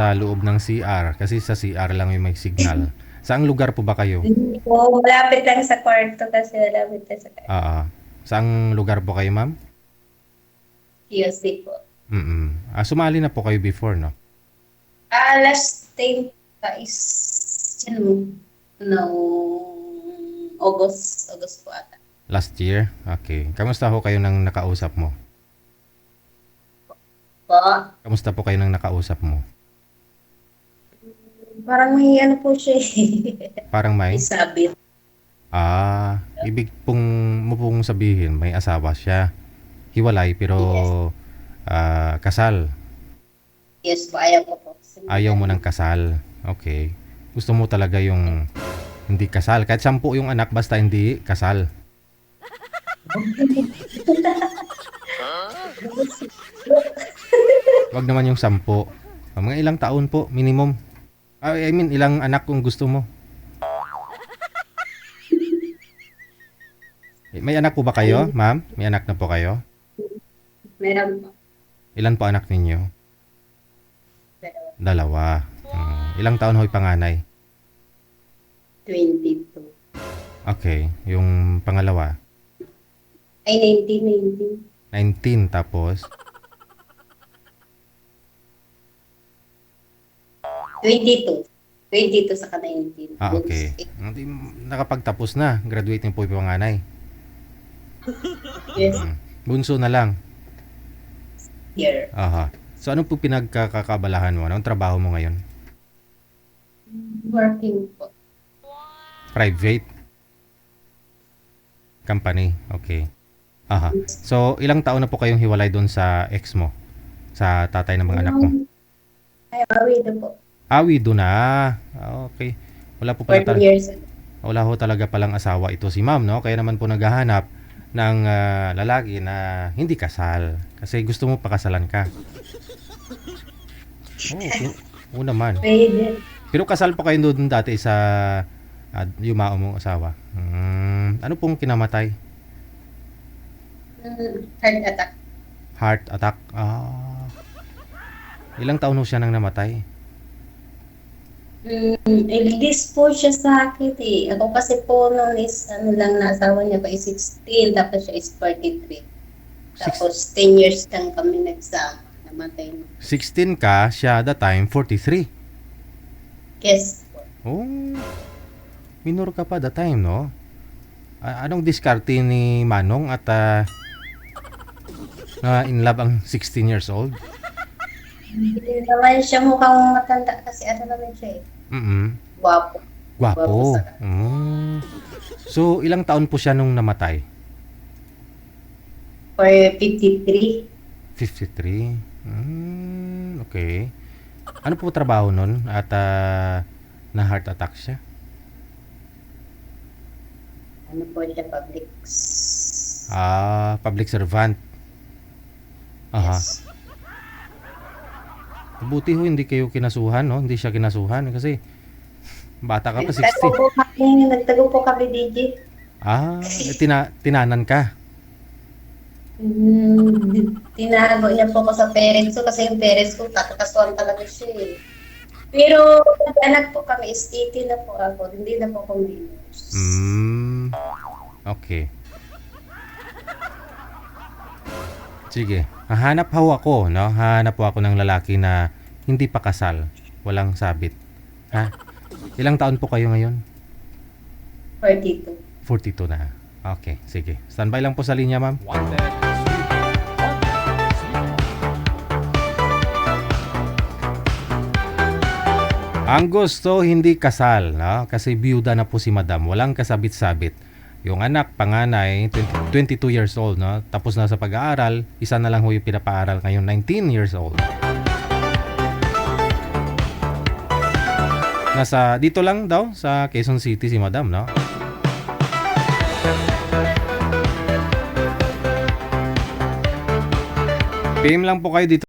sa loob ng CR kasi sa CR lang yung may signal. Saang lugar po ba kayo? Hindi po, malapit lang sa kwarto kasi malapit lang sa kwarto. Oo. Saang lugar po kayo, ma'am? QC po. Sumali na po kayo before, no? Last time pa is, no, August po ata. Last year? Okay. Kamusta ho kayo ng nakausap mo? Po, Kamusta po kayo ng nakausap mo? parang may ano po siya Parang may may? sabit. Ibig mo pong sabihin may asawa siya. Hiwalay pero Yes. kasal. Yes po, ayaw ko po. Ayaw mo ng kasal. Okay. Gusto mo talaga yung hindi kasal. Kahit 10 yung anak basta hindi kasal. Wag naman yung 10. Mga ilang taon po minimum. I mean ilang anak kung gusto mo. May anak po ba kayo, ma'am? May anak na po kayo? Meron po. Ilan po anak ninyo? Dalawa. Ilang taon ho'y panganay? 22. Okay. Yung pangalawa? Ay, 19. 19 tapos 22. 22 sa 19. okay. Hindi, nakapagtapos na. Graduate na po yung panganay. Yes, Bunso na lang. year. Aha. So ano po pinagkakabalahan mo? Anong trabaho mo ngayon? Working po. Private company. Okay. Aha. So ilang taon na po kayong hiwalay doon sa ex mo? Sa tatay ng mga anak mo? Ay, awi na po. Widow na. Okay. Wala po pala 40 years. wala ho talaga palang asawa ito si ma'am, no? Kaya naman po naghahanap ng lalaki na hindi kasal. Kasi gusto mo pakasalan ka. Oo naman. Pwede. Pero kasal pa kayo doon dati sa yumao mong asawa. Ano pong kinamatay? Heart attack. Heart attack. Ilang taon ho siya nang namatay? Ilis po siya sa akin eh. Ako kasi po noon is ano lang nasawa niya pa is 16 tapos siya is 43. Tapos 10 years lang kami nagsama. Namatay na. 16 ka, siya that time 43. Yes po. Oh, minor ka pa that time, no? Anong diskarte ni Manong at na in love ang 16 years old? Hindi naman siya mukhang matanda kasi ano naman siya eh. Guwapo. Gwapo. sa So, ilang taon po siya nung namatay? For 53. 53. Okay. Ano po trabaho nun? At na heart attack siya? Ano po siya Public servant. Aha. Yes. Buti ho hindi kayo kinasuhan, no? Hindi siya kinasuhan kasi bata ka pa, 60. Nagtago po kami, DJ. Tinanan ka. Tinago niya po ko sa parents ko kasi yung parents ko kakakasuhan talaga siya eh. Pero anak po kami is 18 na po ako, hindi na po ako minors. Okay. Sige. Hahanap ho ako, no? Hahanap ho ako ng lalaki na hindi pa kasal. Walang sabit. Ha? Ilang taon po kayo ngayon? 42. 42 na. Okay, sige. Standby lang po sa linya, ma'am. Ang gusto hindi kasal, no? Kasi biyuda na po si madam. Walang kasabit-sabit. Yung anak, panganay, 22 years old, no? Tapos na sa pag-aaral, isa na lang ho yung pinapaaral ngayon, 19 years old. Dito lang daw sa Quezon City si madam, no? PM lang po kayo dito.